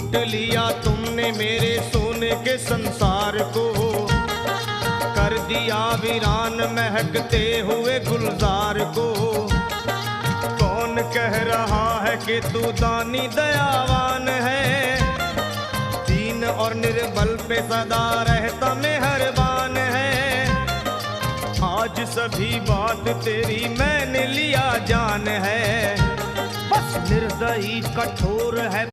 लूट लिया तुमने मेरे सोने के संसार को, कर दिया वीरान महकते हुए गुलजार को। कौन कह रहा है कि तू दानी दयावान है, दीन और निर्बल पे सदा रहता मेहरबान है। आज सभी बात तेरी मैंने लिया जान है, बस निर्दयी कठोर है।